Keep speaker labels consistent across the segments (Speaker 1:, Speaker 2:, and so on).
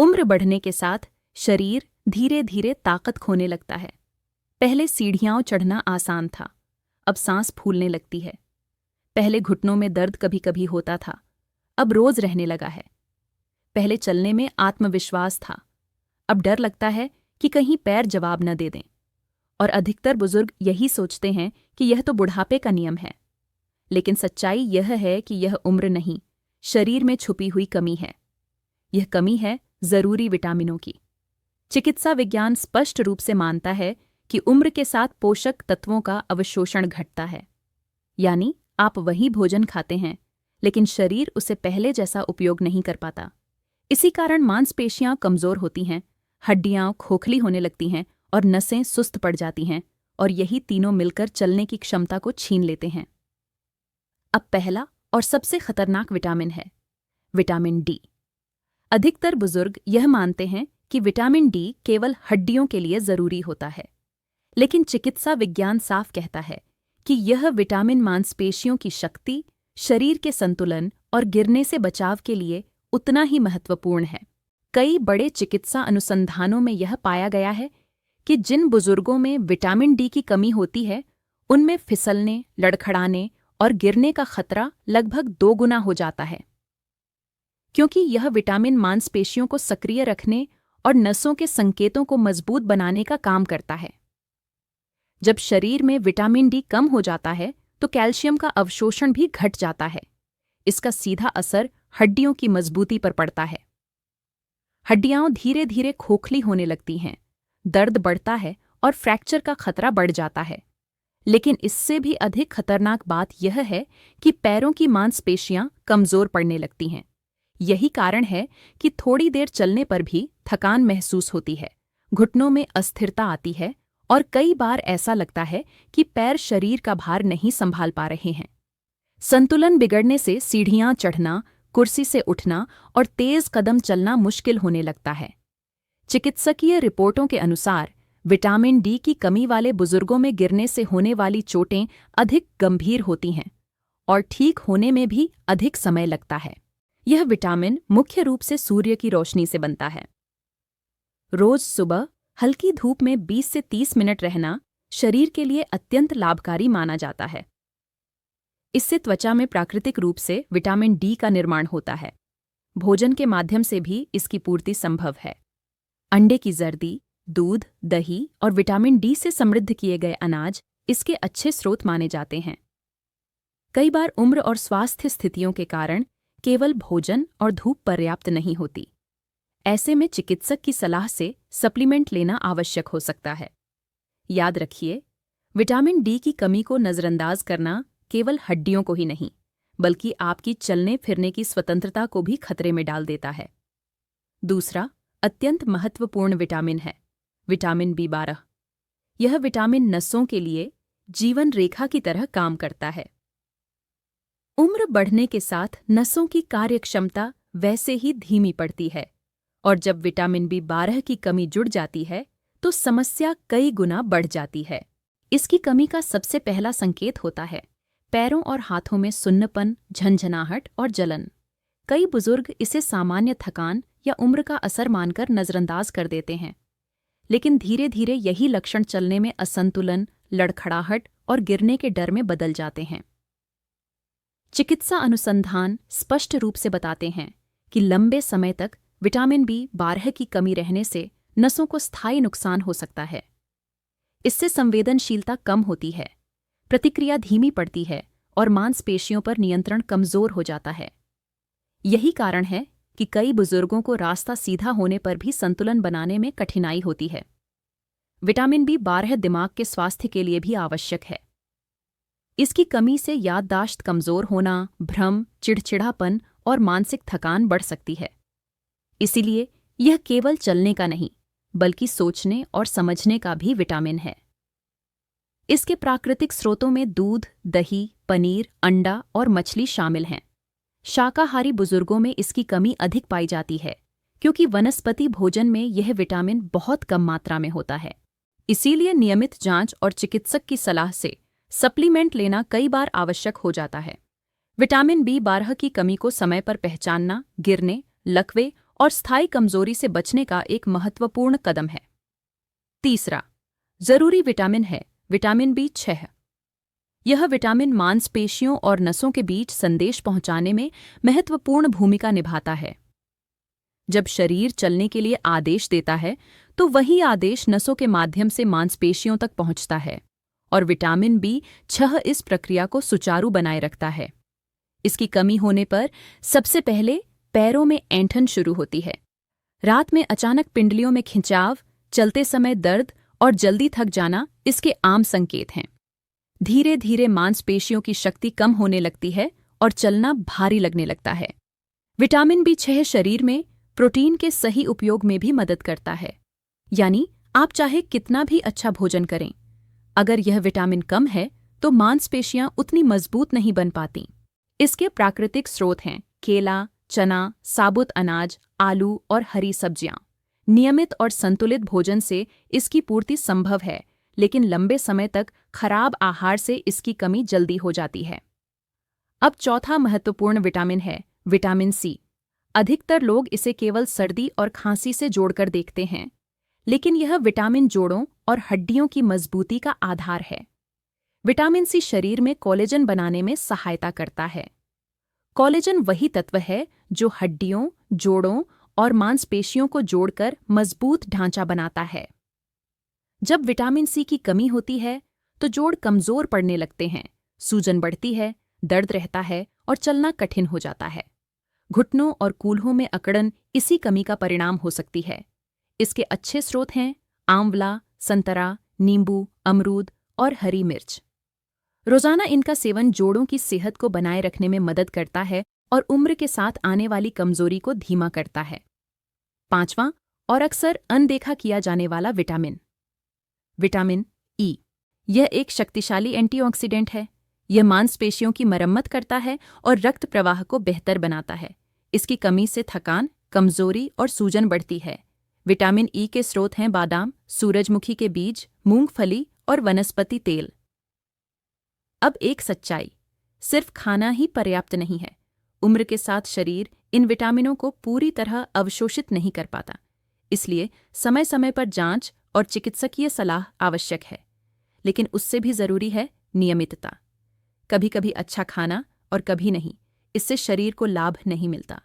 Speaker 1: उम्र बढ़ने के साथ शरीर धीरे धीरे ताकत खोने लगता है। पहले सीढ़ियां चढ़ना आसान था, अब सांस फूलने लगती है। पहले घुटनों में दर्द कभी कभी होता था, अब रोज रहने लगा है। पहले चलने में आत्मविश्वास था, अब डर लगता है कि कहीं पैर जवाब न दे दें। और अधिकतर बुजुर्ग यही सोचते हैं कि यह तो बुढ़ापे का नियम है। लेकिन सच्चाई यह है कि यह उम्र नहीं, शरीर में छुपी हुई कमी है। यह कमी है जरूरी विटामिनों की। चिकित्सा विज्ञान स्पष्ट रूप से मानता है कि उम्र के साथ पोषक तत्वों का अवशोषण घटता है। यानी आप वही भोजन खाते हैं, लेकिन शरीर उसे पहले जैसा उपयोग नहीं कर पाता। इसी कारण मांसपेशियां कमजोर होती हैं, हड्डियां खोखली होने लगती हैं और नसें सुस्त पड़ जाती हैं, और यही तीनों मिलकर चलने की क्षमता को छीन लेते हैं। अब पहला और सबसे खतरनाक विटामिन है विटामिन डी। अधिकतर बुजुर्ग यह मानते हैं कि विटामिन डी केवल हड्डियों के लिए जरूरी होता है, लेकिन चिकित्सा विज्ञान साफ कहता है कि यह विटामिन मांसपेशियों की शक्ति, शरीर के संतुलन और गिरने से बचाव के लिए उतना ही महत्वपूर्ण है। कई बड़े चिकित्सा अनुसंधानों में यह पाया गया है कि जिन बुजुर्गों में विटामिन डी की कमी होती है, उनमें फिसलने, लड़खड़ाने और गिरने का खतरा लगभग 2 गुना हो जाता है। क्योंकि यह विटामिन मांसपेशियों को सक्रिय रखने और नसों के संकेतों को मजबूत बनाने का काम करता है। जब शरीर में विटामिन डी कम हो जाता है तो कैल्शियम का अवशोषण भी घट जाता है। इसका सीधा असर हड्डियों की मजबूती पर पड़ता है। हड्डियां धीरे धीरे खोखली होने लगती हैं, दर्द बढ़ता है और फ्रैक्चर का खतरा बढ़ जाता है। लेकिन इससे भी अधिक खतरनाक बात यह है कि पैरों की मांसपेशियां कमजोर पड़ने लगती हैं। यही कारण है कि थोड़ी देर चलने पर भी थकान महसूस होती है, घुटनों में अस्थिरता आती है और कई बार ऐसा लगता है कि पैर शरीर का भार नहीं संभाल पा रहे हैं। संतुलन बिगड़ने से सीढ़ियां चढ़ना, कुर्सी से उठना और तेज कदम चलना मुश्किल होने लगता है। चिकित्सकीय रिपोर्टों के अनुसार विटामिन डी की कमी वाले बुजुर्गों में गिरने से होने वाली चोटें अधिक गंभीर होती हैं और ठीक होने में भी अधिक समय लगता है। यह विटामिन मुख्य रूप से सूर्य की रोशनी से बनता है। रोज सुबह हल्की धूप में 20 से 30 मिनट रहना शरीर के लिए अत्यंत लाभकारी माना जाता है। इससे त्वचा में प्राकृतिक रूप से विटामिन डी का निर्माण होता है। भोजन के माध्यम से भी इसकी पूर्ति संभव है। अंडे की जर्दी, दूध, दही और विटामिन डी से समृद्ध किए गए अनाज इसके अच्छे स्रोत माने जाते हैं। कई बार उम्र और स्वास्थ्य स्थितियों के कारण केवल भोजन और धूप पर्याप्त नहीं होती। ऐसे में चिकित्सक की सलाह से सप्लीमेंट लेना आवश्यक हो सकता है। याद रखिए, विटामिन डी की कमी को नज़रअंदाज करना केवल हड्डियों को ही नहीं, बल्कि आपकी चलने फिरने की स्वतंत्रता को भी खतरे में डाल देता है। दूसरा अत्यंत महत्वपूर्ण विटामिन है विटामिन बी12। यह विटामिन नसों के लिए जीवन रेखा की तरह काम करता है। उम्र बढ़ने के साथ नसों की कार्यक्षमता वैसे ही धीमी पड़ती है, और जब विटामिन बी12 की कमी जुड़ जाती है तो समस्या कई गुना बढ़ जाती है। इसकी कमी का सबसे पहला संकेत होता है पैरों और हाथों में सुन्नपन, झंझनाहट और जलन। कई बुजुर्ग इसे सामान्य थकान या उम्र का असर मानकर नज़रअंदाज कर देते हैं, लेकिन धीरे धीरे यही लक्षण चलने में असंतुलन, लड़खड़ाहट और गिरने के डर में बदल जाते हैं। चिकित्सा अनुसंधान स्पष्ट रूप से बताते हैं कि लंबे समय तक विटामिन बी12 की कमी रहने से नसों को स्थायी नुकसान हो सकता है। इससे संवेदनशीलता कम होती है, प्रतिक्रिया धीमी पड़ती है और मांसपेशियों पर नियंत्रण कमजोर हो जाता है। यही कारण है कि कई बुजुर्गों को रास्ता सीधा होने पर भी संतुलन बनाने में कठिनाई होती है। विटामिन बी12 दिमाग के स्वास्थ्य के लिए भी आवश्यक है। इसकी कमी से याददाश्त कमजोर होना, भ्रम, चिड़चिड़ापन और मानसिक थकान बढ़ सकती है। इसीलिए यह केवल चलने का नहीं, बल्कि सोचने और समझने का भी विटामिन है। इसके प्राकृतिक स्रोतों में दूध, दही, पनीर, अंडा और मछली शामिल हैं। शाकाहारी बुजुर्गों में इसकी कमी अधिक पाई जाती है, क्योंकि वनस्पति भोजन में यह विटामिन बहुत कम मात्रा में होता है। इसीलिए नियमित जांच और चिकित्सक की सलाह से सप्लीमेंट लेना कई बार आवश्यक हो जाता है। विटामिन बी12 की कमी को समय पर पहचानना गिरने, लकवे और स्थायी कमजोरी से बचने का एक महत्वपूर्ण कदम है। तीसरा जरूरी विटामिन है विटामिन B6। यह विटामिन मांसपेशियों और नसों के बीच संदेश पहुंचाने में महत्वपूर्ण भूमिका निभाता है। जब शरीर चलने के लिए आदेश देता है तो वही आदेश नसों के माध्यम से मांसपेशियों तक पहुंचता है और विटामिन B6 इस प्रक्रिया को सुचारू बनाए रखता है। इसकी कमी होने पर सबसे पहले पैरों में ऐंठन शुरू होती है। रात में अचानक पिंडलियों में खिंचाव, चलते समय दर्द और जल्दी थक जाना इसके आम संकेत हैं। धीरे धीरे मांसपेशियों की शक्ति कम होने लगती है और चलना भारी लगने लगता है। विटामिन B6 शरीर में प्रोटीन के सही उपयोग में भी मदद करता है। यानी आप चाहे कितना भी अच्छा भोजन करें, अगर यह विटामिन कम है तो मांसपेशियां उतनी मजबूत नहीं बन पाती। इसके प्राकृतिक स्रोत हैं केला, चना, साबुत अनाज, आलू और हरी सब्जियां। नियमित और संतुलित भोजन से इसकी पूर्ति संभव है, लेकिन लंबे समय तक खराब आहार से इसकी कमी जल्दी हो जाती है। अब चौथा महत्वपूर्ण विटामिन है विटामिन C। अधिकतर लोग इसे केवल सर्दी और खांसी से जोड़कर देखते हैं, लेकिन यह विटामिन जोड़ों और हड्डियों की मजबूती का आधार है। विटामिन C शरीर में कोलेजन बनाने में सहायता करता है। कोलेजन वही तत्व है जो हड्डियों, जोड़ों और मांसपेशियों को जोड़कर मजबूत ढांचा बनाता है। जब विटामिन C की कमी होती है तो जोड़ कमजोर पड़ने लगते हैं, सूजन बढ़ती है, दर्द रहता है और चलना कठिन हो जाता है। घुटनों और कूल्हों में अकड़न इसी कमी का परिणाम हो सकती है। इसके अच्छे स्रोत हैं आंवला, संतरा, नींबू, अमरूद और हरी मिर्च। रोजाना इनका सेवन जोड़ों की सेहत को बनाए रखने में मदद करता है और उम्र के साथ आने वाली कमजोरी को धीमा करता है। पांचवां और अक्सर अनदेखा किया जाने वाला विटामिन E। यह एक शक्तिशाली एंटीऑक्सीडेंट है। यह मांसपेशियों की मरम्मत करता है और रक्त प्रवाह को बेहतर बनाता है। इसकी कमी से थकान, कमजोरी और सूजन बढ़ती है। विटामिन E के स्रोत हैं बादाम, सूरजमुखी के बीज, मूंगफली और वनस्पति तेल। अब एक सच्चाई, सिर्फ खाना ही पर्याप्त नहीं है। उम्र के साथ शरीर इन विटामिनों को पूरी तरह अवशोषित नहीं कर पाता। इसलिए समय समय पर जांच और चिकित्सकीय सलाह आवश्यक है। लेकिन उससे भी जरूरी है नियमितता। कभी कभी अच्छा खाना और कभी नहीं, इससे शरीर को लाभ नहीं मिलता।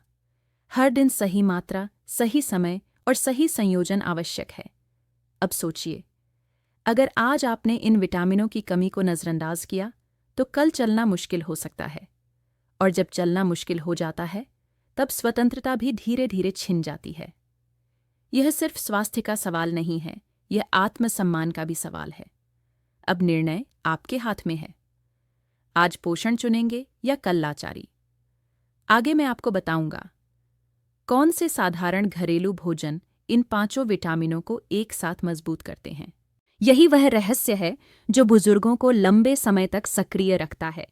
Speaker 1: हर दिन सही मात्रा, सही समय और सही संयोजन आवश्यक है। अब सोचिए, अगर आज आपने इन विटामिनों की कमी को नजरअंदाज किया तो कल चलना मुश्किल हो सकता है, और जब चलना मुश्किल हो जाता है तब स्वतंत्रता भी धीरे धीरे छिन जाती है। यह सिर्फ स्वास्थ्य का सवाल नहीं है, यह आत्मसम्मान का भी सवाल है। अब निर्णय आपके हाथ में है। आज पोषण चुनेंगे या कल लाचारी? आगे मैं आपको बताऊंगा कौन से साधारण घरेलू भोजन इन पांचों विटामिनों को एक साथ मजबूत करते हैं। यही वह रहस्य है जो बुजुर्गों को लंबे समय तक सक्रिय रखता है।